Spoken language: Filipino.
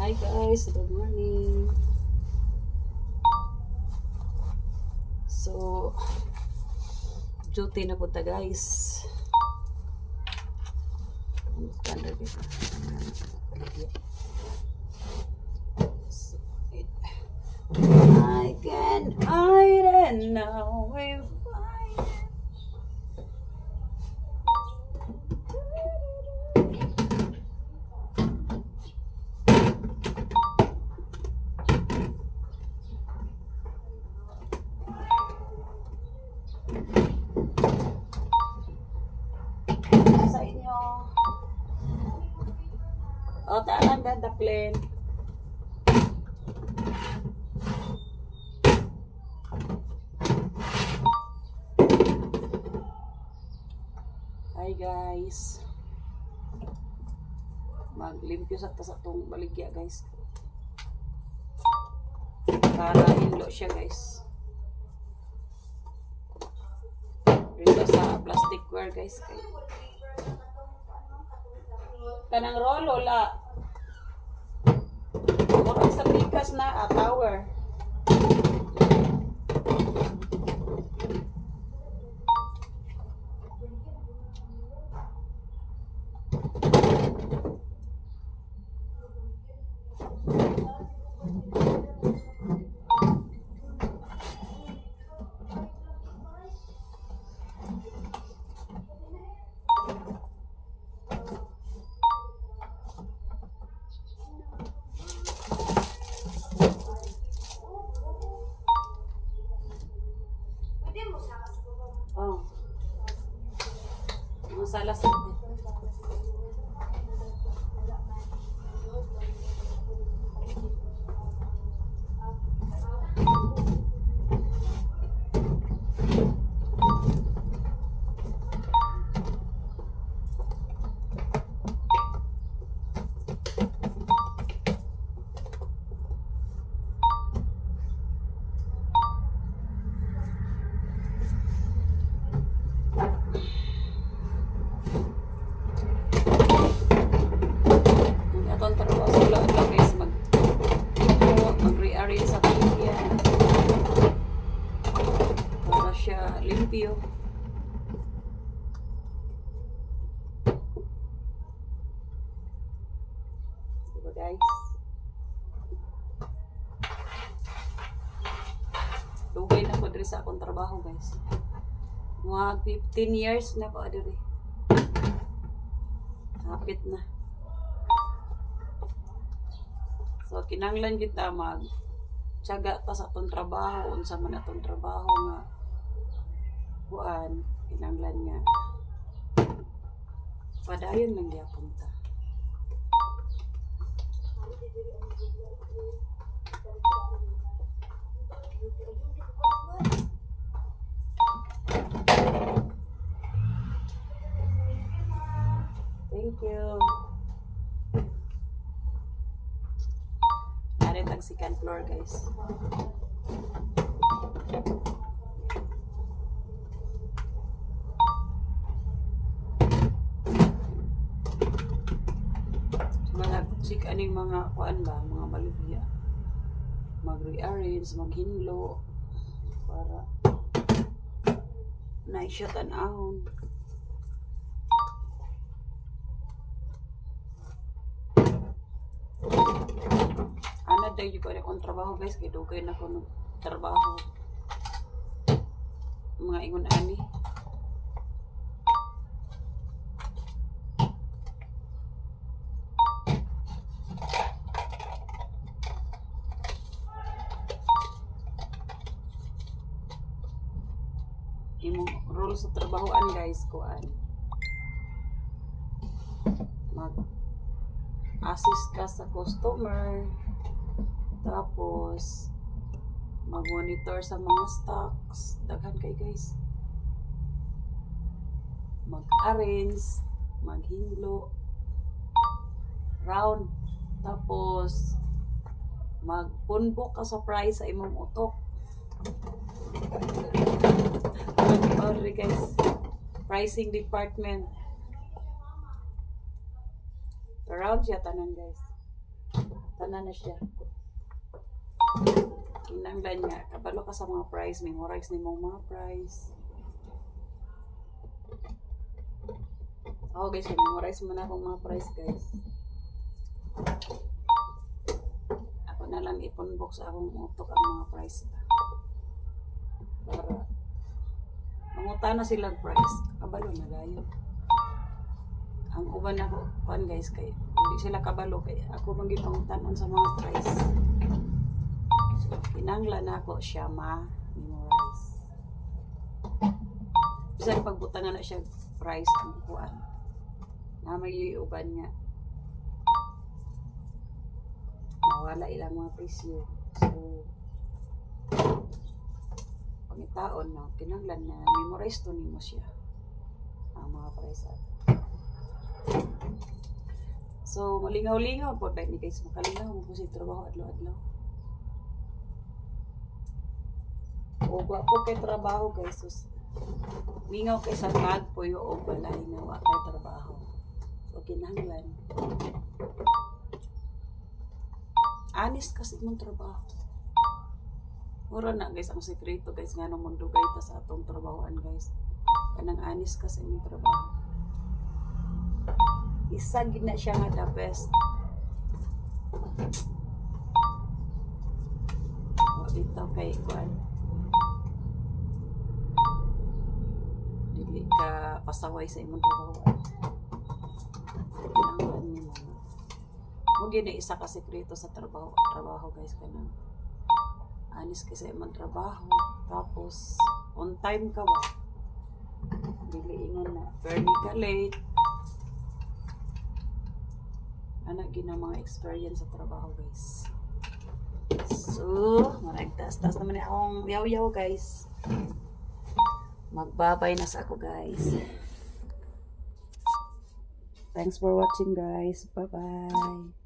Hi guys, good morning. So, duty na po ta guys. I can hide and now we find it. Sa inyo. O, talang dadaplin. Hi guys. Maglimpyo sa tong baligya guys. Para hinlo siya guys. Rito sa plasticware guys. Kanang rolo la. Murag sa pikas na tower. Oh. Masalas. Limpyo. Diba guys? Lugay na ko diri sa akong trabaho guys. Mga 15 years na ko diri. Hapit na. So kinanglan kita mag tiyaga pa sa atong trabaho, unsa man atong trabaho nga buwan, kinanglan nga padayon lang gyapon ta. Thank you. Narin ang second floor guys. Sik aning mga kuan ba, mga baligya. Mag-rearrange, maghinlo para na siya tan-ahon. Ana dahil ko akong trabaho guys, kaya dugay na ko ng trabaho. Mga ingon ani. Imong role sa trabahoan guys kuan mag assist ka sa customer, tapos mag monitor sa mga stocks, daghan kay guys, mag arrange, maghinglo round, tapos mag punbok ka sa price sa imong utok. Sorry guys, pricing department. Around siya tanan guys. Tanan na siya. Kinanglan nga, kabalo ka sa mga price, memorize ni mong mga price. Ako guys, memorize mo na akong mga price guys. Ako na lang ipon-box akong utok ang mga price. Para manguta na silang price. Kabalo na gayon. Ang uban ako, kuan guys, kay hindi sila kabalo kay ako mangipangutan sa mga price. So, kinanglan ako siya ma-memorize. Bisan pagbutangan na siya price ang kuan. Na may uban nga. Nawala ilang mga presyo. So, pangitaon na, kinanglan na memorize to nimo siya. Ang mga price ato. So, malingaw-lingaw po. Dahil ni guys, makalingaw mo po sa trabaho adlaw-adlaw. O, po kay trabaho guys. So, lingaw kay sa bag po yung balay na wa kay trabaho. So, kinahanglan. Honest kasi mong trabaho. Mura na guys, ang sekreto guys, nga nung mundugay ta sa atong trabahoan guys. Kanang honest kasi mong trabaho. Isa gid na siya nga the best. O, ito kay kuan. Dili ka pasaway sa imong trabahoan. Kinahanglan nimo. Mo gid isa ka sekreto sa trabaho guys kanang honest ka sa imong trabaho, tapos on time ka ba? Dili ingon na early ka late. Anak gina mga experience sa trabaho guys. So, maragtas-tas naman akong yaw-yaw guys. Magbabay na sa ako guys. Thanks for watching guys. Bye-bye.